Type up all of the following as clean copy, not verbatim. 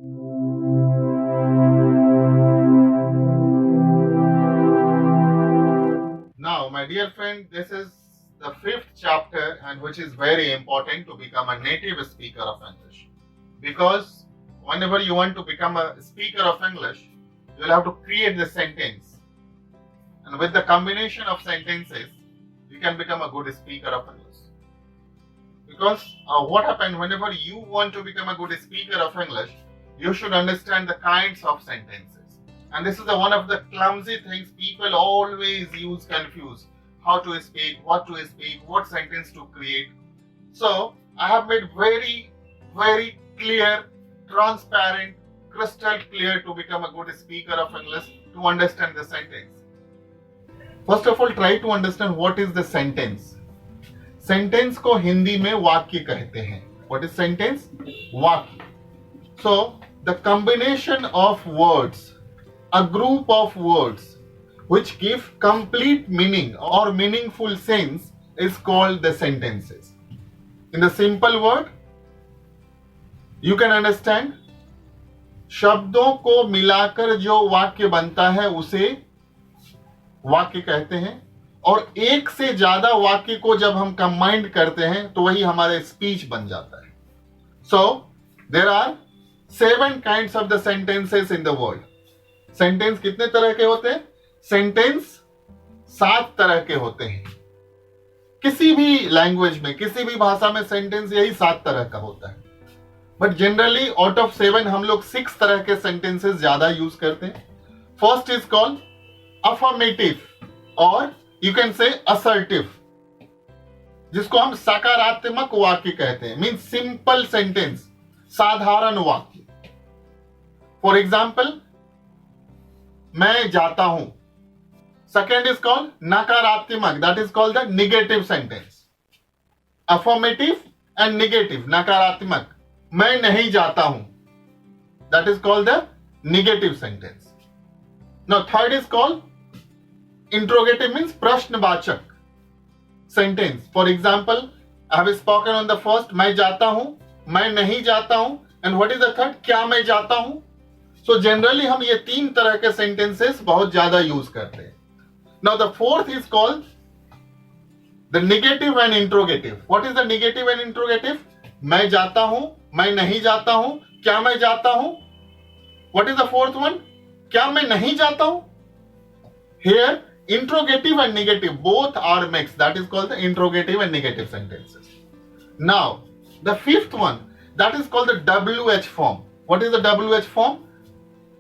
Now, my dear friend, this is the fifth chapter, and which is very important to become a native speaker of English. Because whenever you want to become a speaker of English, you'll have to create the sentence. And with the combination of sentences, you can become a good speaker of English. Because what happens whenever you want to become a good speaker of English, you should understand the kinds of sentences. And this is one of the clumsy things people always use, confuse how to speak, what sentence to create. So I have made very, very clear, transparent, crystal clear to become a good speaker of English, to understand the sentence. First of all, try to understand what is the sentence. Sentence को हिंदी में वाक्य कहते हैं. What is sentence? वाक्य. So the combination of words, a group of words which give complete meaning or meaningful sense is called the sentences. In the simple word, you can understand, शब्दों को मिलाकर जो वाक्य बनता है उसे वाक्य कहते हैं, और एक से ज्यादा वाक्य को जब हम कंबाइंड करते हैं तो वही हमारे स्पीच बन जाता है. So there are 7 kinds of the sentences in the world. Sentence कितने तरह के होते हैं? सेंटेंस 7 तरह के होते हैं. किसी भी लैंग्वेज में, किसी भी भाषा में सेंटेंस यही 7 तरह का होता है. बट जनरली आउट ऑफ 7 हम लोग 6 तरह के सेंटेंसेस ज्यादा यूज करते हैं. फर्स्ट इज कॉल्ड अफर्मेटिव और यू कैन से असर्टिव, जिसको हम सकारात्मक वाक्य कहते हैं. मीन सिंपल सेंटेंस, साधारण वाक्य. फॉर एग्जाम्पल, मैं जाता हूं. सेकेंड इज कॉल्ड नकारात्मक, that is called the negative sentence. Affirmative and negative, नकारात्मक, मैं नहीं जाता हूं, that is called the negative sentence. Now third is called interrogative, means प्रश्नवाचक sentence. For example, I have spoken on the first, मैं जाता हूं, मैं नहीं जाता हूं, and what is the third, क्या मैं जाता हूं. So generally हम ये 3 तरह के sentences बहुत ज्यादा यूज करते हैं. Now the fourth is called the negative and interrogative. What is the negative and interrogative? मैं जाता हूं, मैं नहीं जाता हूं, क्या मैं जाता हूं. What is the fourth one? क्या मैं नहीं जाता हूं. Here interrogative and negative both are mixed, that is called the interrogative and negative sentences. Now the fifth one, that is called the WH form. What is the WH form?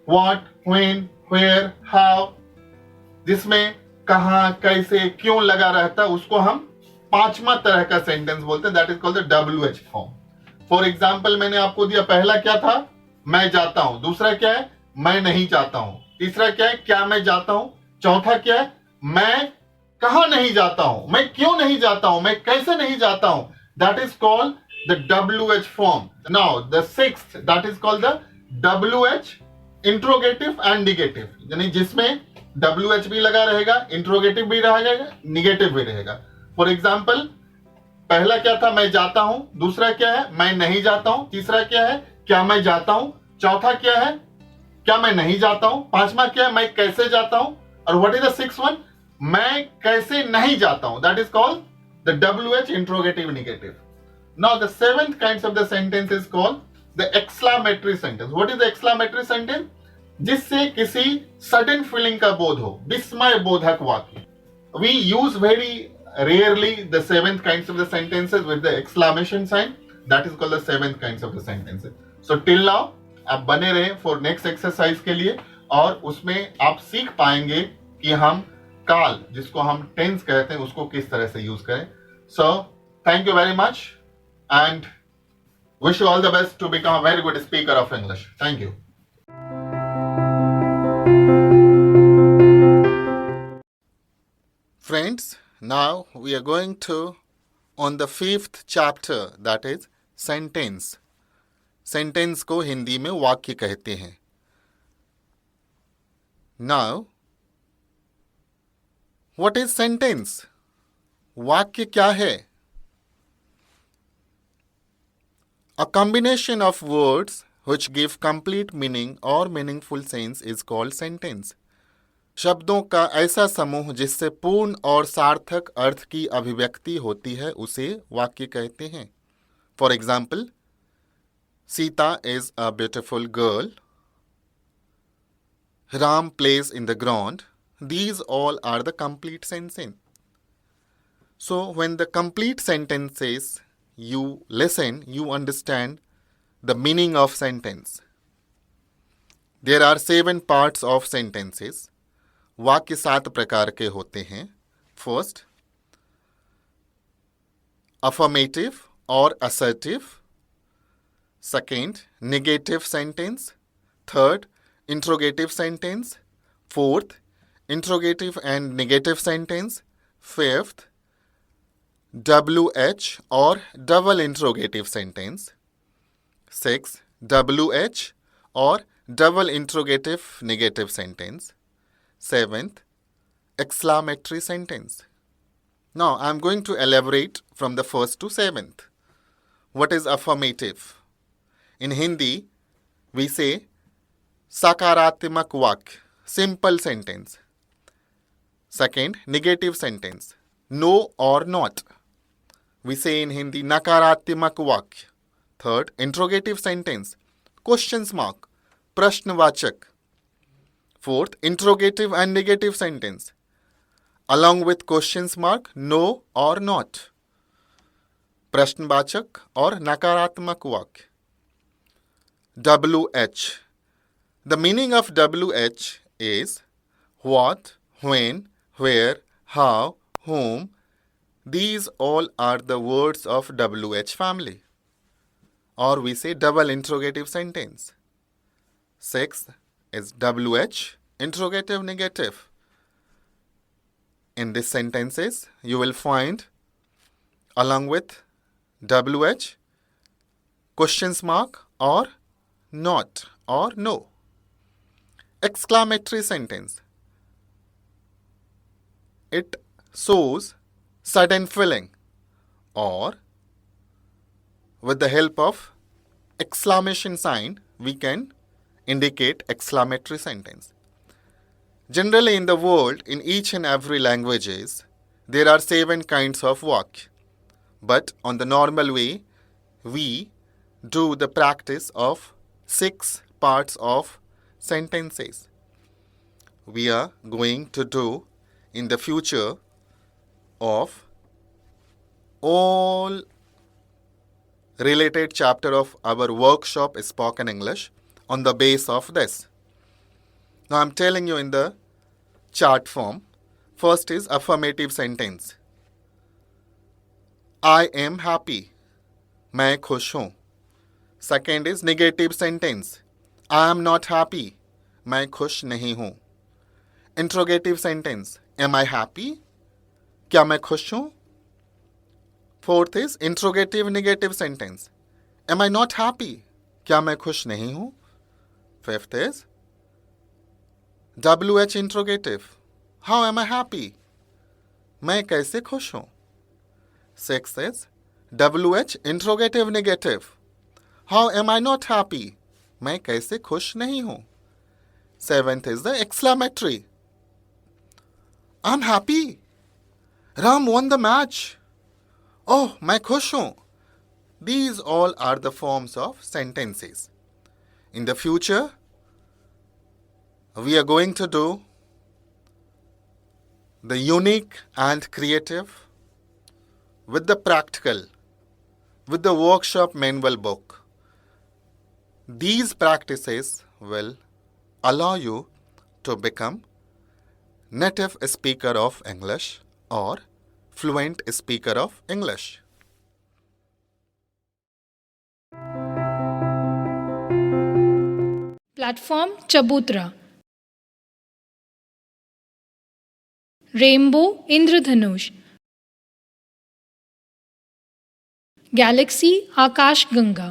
What, when, where, how. जिसमें कहां, कैसे, क्यों लगा रहता है, उसको हम 5वां तरह का सेंटेंस बोलते हैं, that is called the WH form. For example, मैंने आपको दिया, पहला क्या था, मैं जाता हूं. दूसरा क्या है, मैं नहीं जाता हूं. तीसरा क्या है, क्या मैं जाता हूं. चौथा क्या है, मैं कहां नहीं जाता हूं, मैं क्यों नहीं जाता हूं, मैं कैसे नहीं जाता हूं. That is called the WH form. Now the sixth, that is called the WH interrogative and negative, यानी जिसमें WH भी लगा रहेगा, इंट्रोगेटिव भी रहेगा, निगेटिव भी रहेगा. फॉर एग्जाम्पल, पहला क्या था, मैं जाता हूं. दूसरा क्या है, मैं नहीं जाता हूं. तीसरा क्या है, क्या मैं जाता हूं. चौथा क्या है, क्या मैं नहीं जाता हूं. 5वां क्या है, मैं कैसे जाता हूं. और what is the 6th one, मैं कैसे नहीं जाता हूं. That is called the WH interrogative negative. Now the 7th kinds of the sentence is called the exclamatory sentence. What is the exclamatory sentence? जिससे किसी सडन फीलिंग का बोध हो, विस्मय बोधक वाक्य. We use very rarely the 7th kinds of the sentences with the exclamation sign. That is called the 7th kinds of the sentences. So till now आप बने रहे फॉर नेक्स्ट एक्सरसाइज के लिए, और उसमें आप सीख पाएंगे कि हम काल, जिसको हम टेंस कहते हैं, उसको किस तरह से यूज करें. So thank you very much and wish you all the best to become a very good speaker of English. Thank you. Friends, now we are going to on the 5th chapter, that is sentence. Sentence को हिंदी में वाक्य कहते हैं. Now, what is sentence? वाक्य क्या है? A combination of words which give complete meaning or meaningful sense is called sentence. शब्दों का ऐसा समूह जिससे पूर्ण और सार्थक अर्थ की अभिव्यक्ति होती है उसे वाक्य कहते हैं. For example, Sita is a beautiful girl. Ram plays in the ground. These all are the complete sentences. So when the complete sentence says, you listen, you understand the meaning of sentence. There are 7 parts of sentences. वाक्य 7 प्रकार के होते हैं. First, affirmative or assertive. Second, negative sentence. Third, interrogative sentence. Fourth, interrogative and negative sentence. Fifth, WH or double interrogative sentence. Sixth, WH or double interrogative negative sentence. Seventh, exclamatory sentence. Now I am going to elaborate from the first to 7th. What is affirmative? In Hindi, we say सकारात्मक वाक्य, simple sentence. Second, negative sentence, no or not. We say in Hindi नकारात्मक वाक्य. Third, interrogative sentence, questions mark, प्रश्नवाचक. Fourth, interrogative and negative sentence, along with questions mark, no or not, प्रश्नवाचक और नकारात्मक वाक्य. WH. The meaning of WH is what, when, where, how, whom. These all are the words of WH family. Or we say double interrogative sentence. Sixth is WH, interrogative negative. In these sentences, you will find along with WH, questions mark or not or no. Exclamatory sentence. It shows sudden feeling, or with the help of exclamation sign, we can indicate exclamatory sentence. Generally in the world, in each and every languages, there are 7 kinds of vakya. But on the normal way, we do the practice of 6 parts of sentences. We are going to do in the future of all related chapter of our workshop Spoken English on the base of this. Now I'm telling you in the chart form. First is affirmative sentence. I am happy. मैं खुश हूँ. Second is negative sentence. I am not happy. मैं खुश नहीं हूँ. Interrogative sentence. Am I happy? क्या मैं खुश हूँ? Fourth is interrogative negative sentence. Am I not happy? क्या मैं खुश नहीं हूँ? Fifth is WH interrogative. How am I happy? मैं कैसे खुश हूँ? Sixth is WH interrogative negative. How am I not happy? मैं कैसे खुश नहीं हूँ? Seventh is the exclamatory. I'm happy. Ram won the match. Oh, मैं खुश हूँ. These all are the forms of sentences. In the future, we are going to do the unique and creative with the practical, with the workshop manual book. These practices will allow you to become native speaker of English or fluent speaker of English. Platform चबूतरा. Rainbow इंद्रधनुष. Galaxy आकाशगंगा.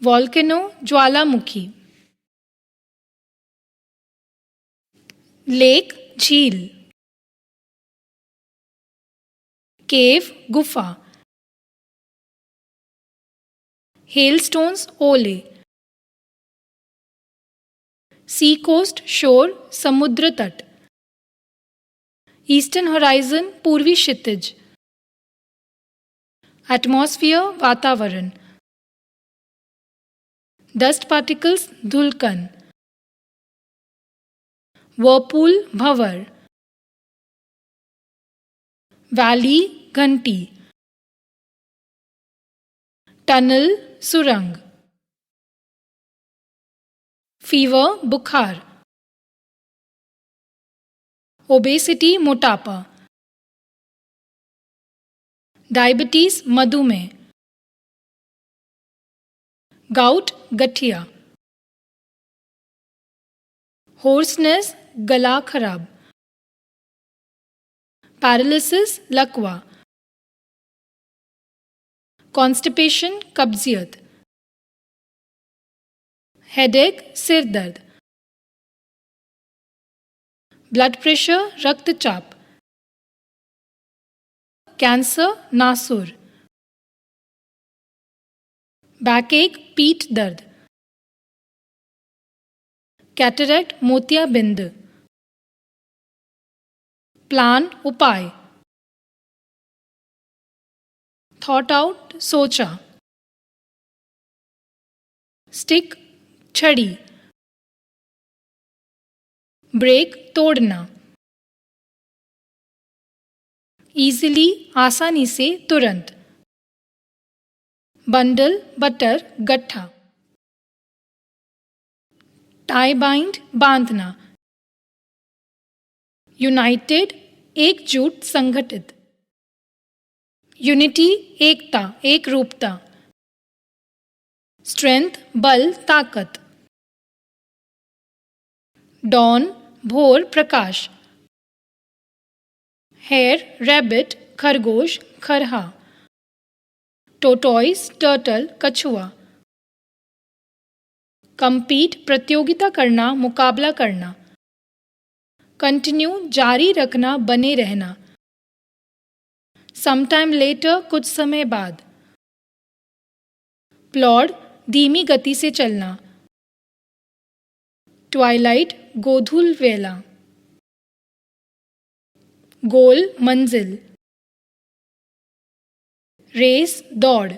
Volcano ज्वालामुखी. Lake झील. केव गुफा. हेलस्टोन्स ओले, सी coast शोर समुद्र तट, eastern horizon पूर्वी क्षितिज, atmosphere वातावरण, डस्ट पार्टिकल्स धूलकण, वर्पूल भंवर, वैली घंटी, टनल सुरंग, फीवर बुखार, ओबेसिटी मोटापा, डायबिटीज मधुमेह, गाउट गठिया, होर्सनेस गला खराब, पैरालिसिस लकवा, कॉन्स्टिपेशन कब्जियत, हेडेक सिर दर्द, ब्लड प्रेशर रक्तचाप, कैंसर नासुर, बैकएक पीठ दर्द, कैटरेक्ट मोतियाबिंद, प्लान उपाय, थॉट आउट सोचा, स्टिक छड़ी, ब्रेक तोड़ना, इजीली आसानी से तुरंत, बंडल बटर गट्ठा, टाई बाइंड बांधना, यूनाइटेड एकजुट संगठित, यूनिटी एकता एक रूपता, स्ट्रेंथ बल ताकत, डॉन भोर प्रकाश, हेयर रैबिट खरगोश खरहा, टोटॉइस टर्टल कछुआ, कंपीट प्रतियोगिता करना मुकाबला करना, कंटिन्यू जारी रखना बने रहना, समटाइम लेटर कुछ समय बाद, प्लॉड धीमी गति से चलना, ट्वाइलाइट गोधूल वेला, गोल मंजिल, रेस दौड़,